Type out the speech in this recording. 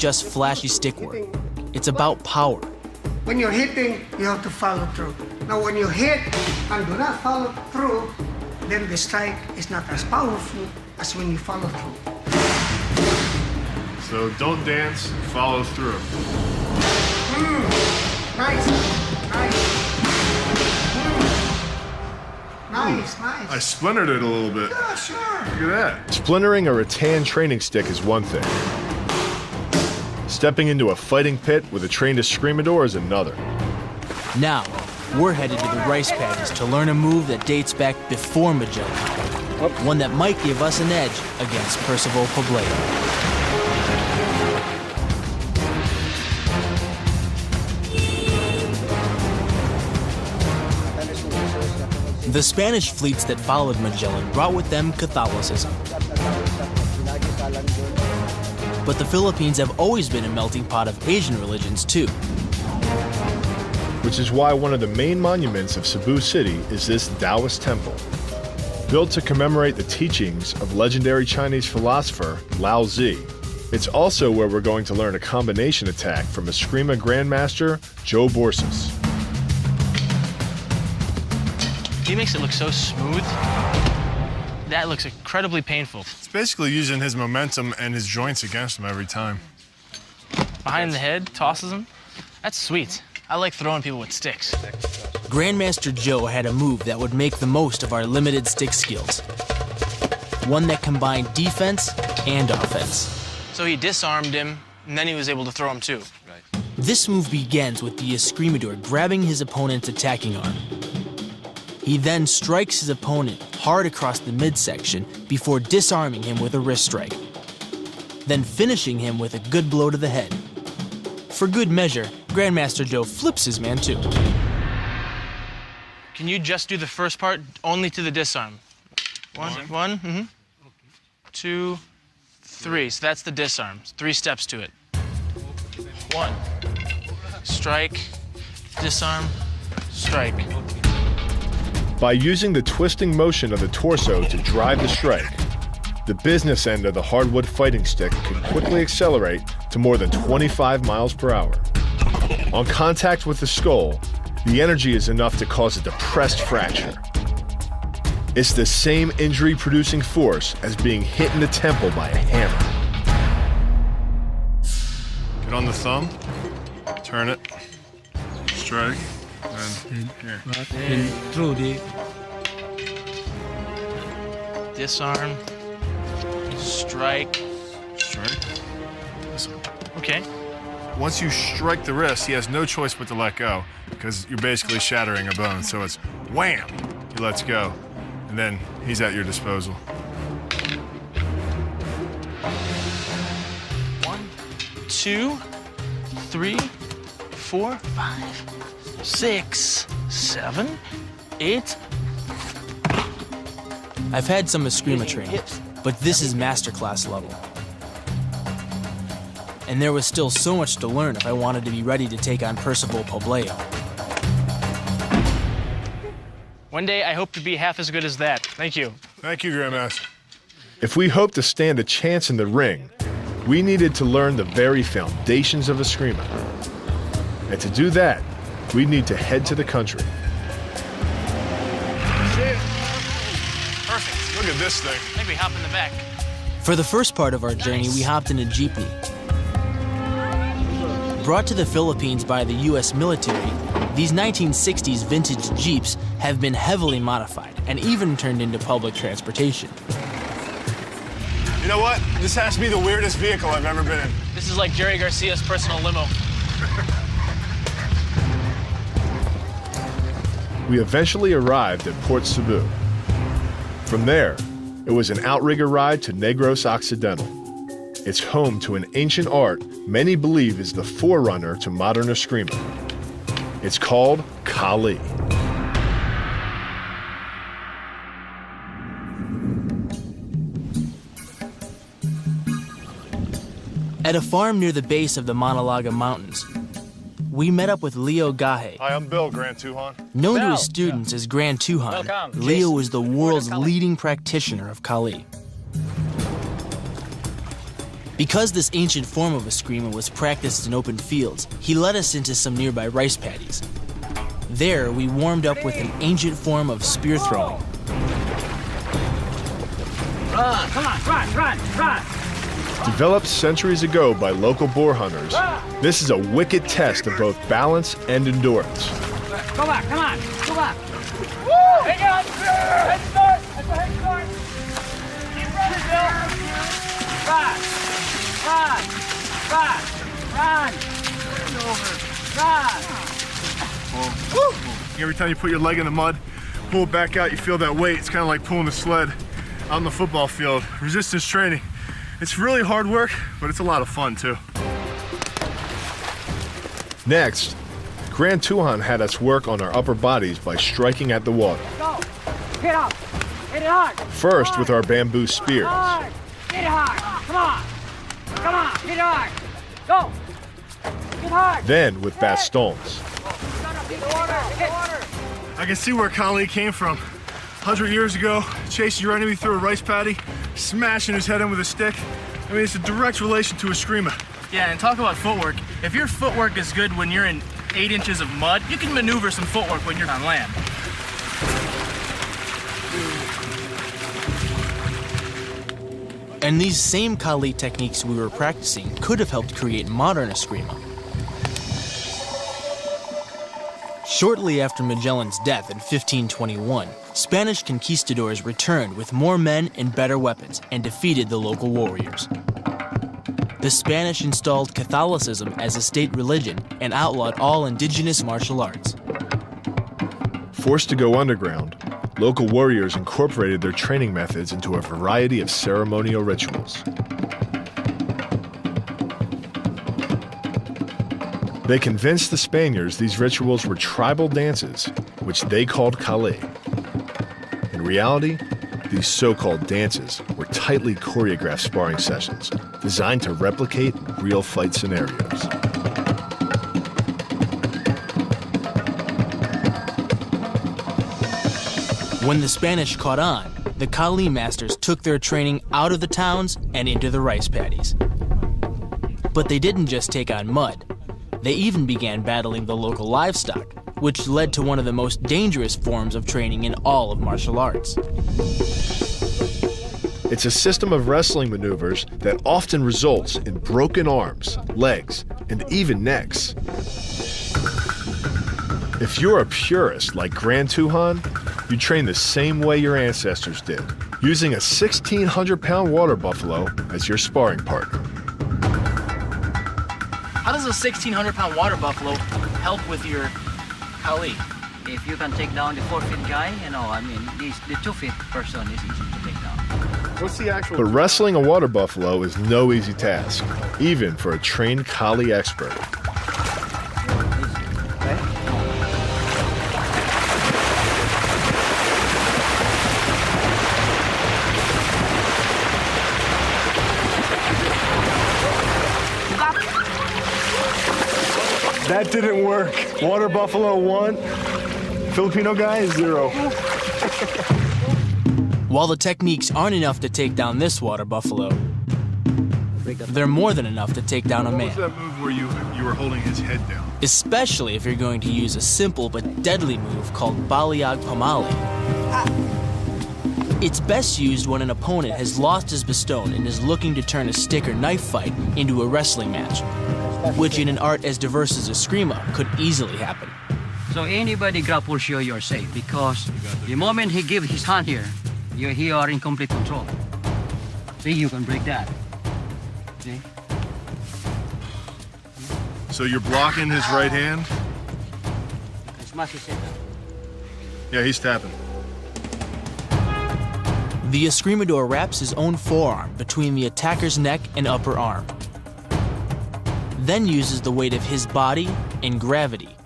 just flashy stick work. It's about power. When you're hitting, you have to follow through. Now, when you hit and do not follow through, then the strike is not as powerful as when you follow through. So don't dance, follow through. Nice, nice. Nice, nice. I splintered it a little bit. Yeah, sure. Look at that. Splintering a rattan training stick is one thing. Stepping into a fighting pit with a trained escrimador is another. Now, we're headed to the rice paddies to learn a move that dates back before Magellan. One that might give us an edge against Percival Pobleo. The Spanish fleets that followed Magellan brought with them Catholicism. But the Philippines have always been a melting pot of Asian religions, too. Which is why one of the main monuments of Cebu City is this Taoist temple. Built to commemorate the teachings of legendary Chinese philosopher Lao Tzu. It's also where we're going to learn a combination attack from eskrima grandmaster Joe Borsis. He makes it look so smooth. That looks incredibly painful. It's basically using his momentum and his joints against him every time. Behind the head, tosses him. That's sweet. I like throwing people with sticks. Grandmaster Joe had a move that would make the most of our limited stick skills. One that combined defense and offense. So he disarmed him, and then he was able to throw him too. Right. This move begins with the escrimador grabbing his opponent's attacking arm. He then strikes his opponent hard across the midsection before disarming him with a wrist strike, then finishing him with a good blow to the head. For good measure, Grandmaster Joe flips his man too. Can you just do the first part only to the disarm? One, two, three. So that's the disarm. 3 steps to it. 1, strike, disarm, strike. By using the twisting motion of the torso to drive the strike, the business end of the hardwood fighting stick can quickly accelerate to more than 25 miles per hour. On contact with the skull, the energy is enough to cause a depressed fracture. It's the same injury-producing force as being hit in the temple by a hammer. Get on the thumb, turn it, strike, and here. Through the Disarm, strike. Strike. Okay. Once you strike the wrist, he has no choice but to let go because you're basically shattering a bone. So it's wham, he lets go, and then he's at your disposal. 1, 2, 3, 4, 5, 6, 7, 8. I've had some eskrima training, but this is masterclass level. And there was still so much to learn if I wanted to be ready to take on Percival Pobleo. One day, I hope to be half as good as that. Thank you. Thank you, Grandmaster. If we hope to stand a chance in the ring, we needed to learn the very foundations of eskrima. And to do that, we'd need to head to the country. Perfect. Look at this thing. I think we hop in the back. For the first part of our journey, we hopped in a jeepney. Brought to the Philippines by the U.S. military, these 1960s vintage Jeeps have been heavily modified and even turned into public transportation. You know what? This has to be the weirdest vehicle I've ever been in. This is like Jerry Garcia's personal limo. We eventually arrived at Port Cebu. From there, it was an outrigger ride to Negros Occidental. It's home to an ancient art many believe is the forerunner to modern eskrima. It's called Kali. At a farm near the base of the Manalaga Mountains, we met up with Leo Gahe. Hi, I'm Bill, Grand Tuhan. Known to his students as Grand Tuhan, Leo is the world's leading practitioner of Kali. Because this ancient form of eskrima was practiced in open fields, he led us into some nearby rice paddies. There, we warmed up with an ancient form of spear throwing. Run, come on, run. Developed centuries ago by local boar hunters, this is a wicked test of both balance and endurance. Go back, come on, go back. Woo! Hang on, head start, that's a head start. Keep running, Bill. Run. Every time you put your leg in the mud, pull it back out, you feel that weight. It's kind of like pulling a sled out on the football field. Resistance training. It's really hard work, but it's a lot of fun too. Next, Grand Tuhan had us work on our upper bodies by striking at the water. Go. Hit up. Hit it hard. First with our bamboo spears. Hard. Hit it hard. Come on. Come on. Hit it hard. Go. Hit hard. Then with bastons. Hit. I can see where Kali came from. 100 years ago, chasing your enemy through a rice paddy, smashing his head in with a stick. I mean, it's a direct relation to eskrima. Yeah, and talk about footwork. If your footwork is good when you're in 8 inches of mud, you can maneuver some footwork when you're on land. And these same Kali techniques we were practicing could have helped create modern eskrima. Shortly after Magellan's death in 1521, Spanish conquistadors returned with more men and better weapons and defeated the local warriors. The Spanish installed Catholicism as a state religion and outlawed all indigenous martial arts. Forced to go underground, local warriors incorporated their training methods into a variety of ceremonial rituals. They convinced the Spaniards these rituals were tribal dances, which they called Kali. In reality, these so-called dances were tightly choreographed sparring sessions designed to replicate real fight scenarios. When the Spanish caught on, the Kali masters took their training out of the towns and into the rice paddies. But they didn't just take on mud. They even began battling the local livestock, which led to one of the most dangerous forms of training in all of martial arts. It's a system of wrestling maneuvers that often results in broken arms, legs, and even necks. If you're a purist like Grand Tuhan, you train the same way your ancestors did, using a 1,600-pound water buffalo as your sparring partner. How does a 1,600-pound water buffalo help with your Kali? If you can take down the 4-feet guy, the 2-feet person is easy to take down. What's the actual? But wrestling a water buffalo is no easy task, even for a trained Kali expert. That didn't work. Water buffalo 1, Filipino guy 0. While the techniques aren't enough to take down this water buffalo, they're more than enough to take down a man. What was that move where you were holding his head down? Especially if you're going to use a simple but deadly move called Baliag Pamali. It's best used when an opponent has lost his baston and is looking to turn a stick or knife fight into a wrestling match, which in an art as diverse as eskrima could easily happen. So anybody grapples you, you're safe, because the moment he gives his hand here, you are in complete control. See, you can break that. See? So you're blocking his right hand? As much as it. Yeah, he's tapping. The escrimador wraps his own forearm between the attacker's neck and upper arm, then uses the weight of his body and gravity